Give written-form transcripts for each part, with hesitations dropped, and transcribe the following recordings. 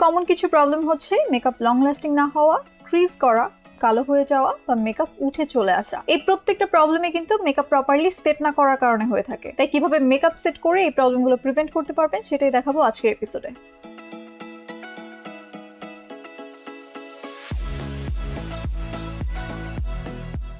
Common কিছু problem হচ্ছে makeup long lasting না হওয়া, ক্রিজ করা, কালো হয়ে যাওয়া বা মেকআপ উঠে চলে আসা। এই প্রত্যেকটা প্রবলেমে কিন্তু মেকআপ প্রপারলি সেট না করার কারণে হয়ে থাকে। তাই কিভাবে মেকআপ সেট করে এই প্রবলেমগুলো প্রিভেন্ট করতে পারবেন সেটাই দেখাবো আজকের এপিসোডে।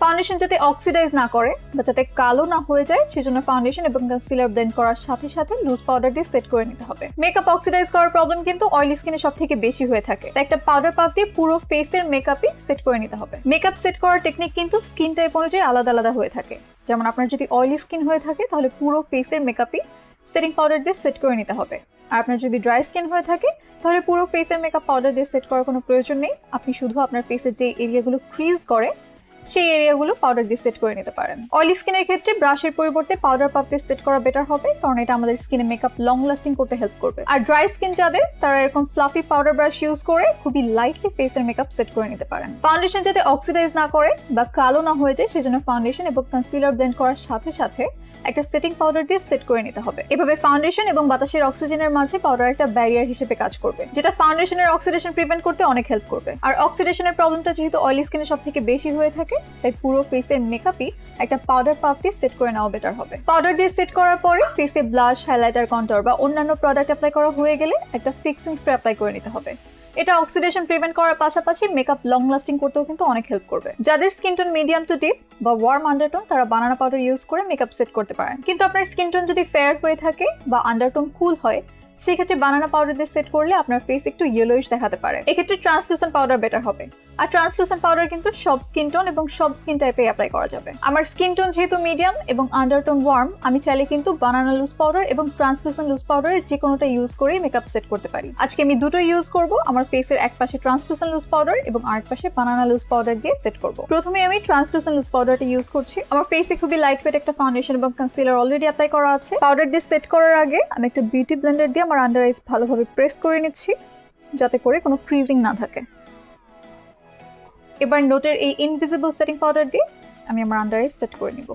ফাউন্ডেশন যাতে অক্সিডাইজ না করে বা যাতে কালো না হয়ে যায় সেজন্য ফাউন্ডেশন এবং কনসিলার ব্লেন্ড করার সাথে সাথে লুজ পাউডার দিয়ে সেট করে নিতে হবে। মেকআপ অক্সিডাইজ করার প্রবলেম কিন্তু অয়েলি স্কিনে সবথেকে বেশি হয়ে থাকে। তাই একটা পাউডার পাফ দিয়ে পুরো ফেসের মেকআপই সেট করে নিতে হবে। মেকআপ সেট করার টেকনিক কিন্তু স্কিন টাইপ অনুযায়ী আলাদা আলাদা হয়ে থাকে। যেমন আপনার যদি অয়েলি স্কিন হয়ে থাকে তাহলে পুরো ফেসের মেকআপই সেটিং পাউডার দিয়ে সেট করে নিতে হবে। আর আপনার যদি ড্রাই স্কিন হয়ে থাকে তাহলে পুরো ফেসের মেকআপ পাউডার দিয়ে সেট করার কোনো প্রয়োজন নেই। আপনি শুধু আপনার ফেসের যে এরিয়াগুলো ক্রিজ করে সেই এরিয়াগুলো পাউডার দিয়ে সেট করে নিতে পারেন। অয়েলি স্কিনের ক্ষেত্রে ব্রাশের পরিবর্তে পাউডার পাফ দিয়ে সেট করা বেটার হবে, কারণ এটা আমাদের স্কিনে মেকআপ লং লাস্টিং করতে হেল্প করবে। আর ড্রাই স্কিন যাদের, তারা এরকম ফ্লাফি পাউডার ব্রাশ ইউজ করে খুবই লাইটলি ফেসের মেকআপ সেট করে নিতে পারেন। ফাউন্ডেশন যাতে অক্সিডাইজ না করে বা কালো না হয়ে যায় সেজন্য ফাউন্ডেশন এবং কনসিলার ব্লেন্ড করার সাথে সাথে একটা সেটিং পাউডার দিয়ে সেট করে নিতে হবে। এভাবে ফাউন্ডেশন এবং বাতাসের অক্সিজেনের মাঝে পাউডার একটা ব্যারিয়ার হিসেবে কাজ করবে, যেটা ফাউন্ডেশনের অক্সিডেশন প্রিভেন্ট করতে অনেক হেল্প করবে। আর অক্সিডেশনের প্রবলেমটা যেহেতু অয়েলি স্কিনে সবথেকে বেশি হয়ে থাকে, তাই পুরো ফেসের মেকআপই একটা পাউডার পাফ দিয়ে সেট করে নেওয়া বেটার হবে। পাউডার দিয়ে সেট করার পরে ফেসে ব্লাশ, হাইলাইটার, কন্ট্যুর বা অন্যান্য প্রোডাক্ট অ্যাপ্লাই করা হয়ে গেলে একটা ফিক্সিং স্প্রে অ্যাপ্লাই করে নিতে হবে। এটা অক্সিডেশন প্রিভেন্ট করার পাশাপাশি মেকআপ লং লাস্টিং করতেও কিন্তু অনেক হেল্প করবে। যাদের skin tone medium to deep বা ওয়ার্ম আন্ডারটোন, তারা বানানা পাউডার ইউজ করে মেকআপ সেট করতে পারেন। কিন্তু আপনার স্কিন টোন যদি ফেয়ার হয়ে থাকে বা আন্ডারটোন কুল হয়, সেক্ষেত্রে বানানা পাউডার দিয়ে সেট করলে আপনার ফেস একটু ইয়েলোইশ দেখাতে পারে। এক্ষেত্রে ট্রান্সলুসেন্ট পাউডার বেটার হবে। আর ট্রান্সলুসেন্ট পাউডার কিন্তু সব স্কিন টোন এবং সব স্কিন টাইপে অ্যাপ্লাই করা যাবে। আমার স্কিন টোন যেহেতু মিডিয়াম এবং আন্ডারটোন ওয়ার্ম, আমি চাইলে কিন্তু বানানা লুজ পাউডার এবং ট্রান্সলুসেন্ট লুজ পাউডারের যে কোনোটা ইউজ করেই মেকআপ সেট করতে পারি। আজকে আমি দুটো ইউজ করব। আমার ফেসের এক পাশে ট্রান্সলুসেন্ট লুজ পাউডার এবং আরেক পাশে বানানা লুজ পাউডার দিয়ে সেট করব। প্রথমে আমি ট্রান্সলুসেন্ট লুজ পাউডারটা ইউজ করছি। আমার ফেসে খুবই লাইট ওয়েট একটা ফাউন্ডেশন এবং কনসিলার অলরেডি অ্যাপ্লাই করা আছে। পাউডার দিয়ে সেট করার আগে আমি একটা বিউটি ব্লেন্ডার দিয়ে আমার আন্ডার আইস ভালোভাবে প্রেস করে নিচ্ছি, যাতে করে কোনো ক্রিজিং না থাকে। এবার নোটের এই ইনভিজিবল সেটিং পাউডার দিয়ে আমি আমার আন্ডার আইস সেট করে নিব।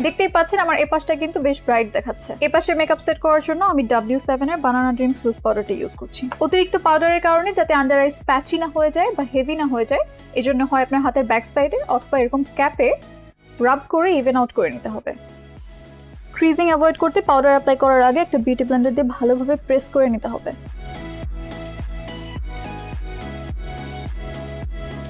দেখতেই পাচ্ছেন আমার এই পাশটা কিন্তু বেশ ব্রাইট দেখাচ্ছে। এই পাশের মেকআপ সেট করার জন্য আমি W7 এর বানানা ড্রিমস লুজ পাউডারটা ইউজ করছি। অতিরিক্ত পাউডারের কারণে যাতে আন্ডার আইস প্যাচি না হয়ে যায় বা হেভি না হয়ে যায়, এজন্য হয় আপনার হাতের ব্যাক সাইডে অথবা এরকম ক্যাপে রাব করে ইভেন আউট করে নিতে হবে। ক্রিজিং অ্যাভয়েড করতে পাউডার অ্যাপ্লাই করার আগে একটা বিউটি ব্লেন্ডার দিয়ে ভালোভাবে প্রেস করে নিতে হবে।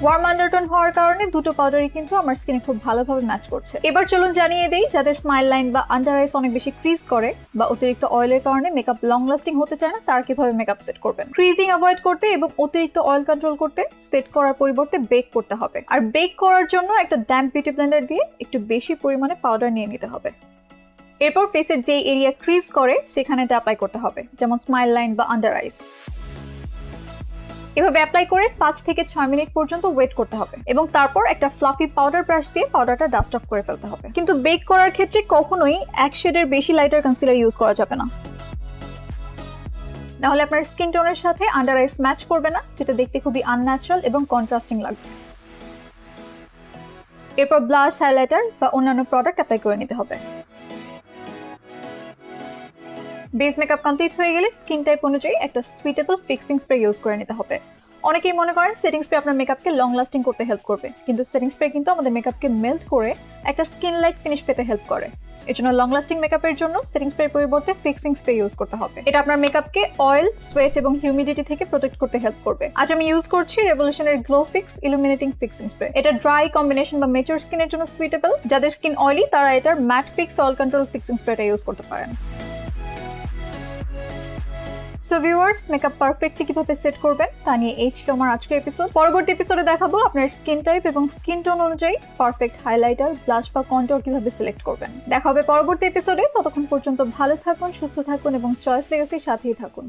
ওয়ার্ম আন্ডারটোন হওয়ার কারণে দুটো পাউডারই কিন্তু আমার স্কিনে খুব ভালোভাবে ম্যাচ করছে। এবার চলুন জানিয়ে দেই যাদের স্মাইল লাইন বা আন্ডার আইস অনেক বেশি ক্রিজ করে বা অতিরিক্ত অয়েলের কারণে মেকআপ লং লাস্টিং হতে চায় না, তারা কিভাবে মেকআপ সেট করবেন। ক্রিজিং অ্যাভয়েড করতে এবং অতিরিক্ত অয়েল কন্ট্রোল করতে সেট করার পরিবর্তে বেক করতে হবে। আর বেক করার জন্য একটা ড্যাম্প বিউটি ব্লেন্ডার দিয়ে একটু বেশি পরিমাণে পাউডার নিয়ে নিতে হবে। এরপর ফেসের যে এরিয়া ক্রিজ করে সেখানে এটা অ্যাপ্লাই করতে হবে, যেমন স্মাইল লাইন বা আন্ডার আইস। এভাবে অ্যাপ্লাই করে 5 থেকে 6 মিনিট পর্যন্ত ওয়েট করতে হবে এবং তারপর একটা ফ্লাফি পাউডার ব্রাশ দিয়ে পাউডারটা ডাস্ট অফ করে ফেলতে হবে। কিন্তু বেক করার ক্ষেত্রে কখনোই এক শেডের বেশি লাইটার কনসিলার ইউজ করা যাবে না, নাহলে আপনার স্কিন টোনের সাথে আন্ডার আইস ম্যাচ করবে না, যেটা দেখতে খুবই আনন্যাচারাল এবং কন্ট্রাস্টিং লাগবে। এরপর ব্লাশ, হাইলাইটার বা অন্যান্য প্রোডাক্ট অ্যাপ্লাই করে নিতে হবে। বেস মেকআপ কমপ্লিট হয়ে গেলে স্কিন টাইপ অনুযায়ী একটা সুইটেবল ফিক্সিং স্প্রে ইউজ করে নিতে হবে। অনেকেই মনে করেন সেটিং স্প্রে আপনার মেকআপকে লং লাস্টিং করতে হেল্প করবে, কিন্তু সেটিং স্প্রে কিন্তু আমাদের মেকআপকে মেল্ট করে একটা স্কিন লাইক ফিনিশ পেতে হেল্প করে। এজন্য লং লাস্টিং মেকআপের জন্য সেটিং স্প্রের পরিবর্তে ফিক্সিং স্প্রে ইউজ করতে হবে। এটা আপনার মেকআপকে অয়েল, সোয়েট এবং হিউমিডিটি থেকে প্রোটেক্ট করতে হেল্প করবে। আজ আমি ইউজ করছি রেভলিউশনের glow fix illuminating fixing spray. এটা ড্রাই, কম্বিনেশন বা ম্যাচিউর স্কিনের জন্য সুইটেবল। যাদের স্কিন অয়েলি তারা এটার matte fix oil control fixing স্প্রেটা ইউজ করতে পারেন। সো ভিউয়ার্স, মেকআপ পারফেক্টলি কিভাবে সেট করবেন তা নিয়ে এই ছিল আমার আজকের এপিসোড। পরবর্তী এপিসোডে দেখাবো আপনার স্কিন টাইপ এবং স্কিন টোন অনুযায়ী পারফেক্ট হাইলাইটার, ব্লাশ বা কন্ট্যুর কিভাবে সিলেক্ট করবেন। দেখা হবে পরবর্তী এপিসোডে। ততক্ষণ পর্যন্ত ভালো থাকুন, সুস্থ থাকুন এবং চয়েস লেগেসির সাথেই থাকুন।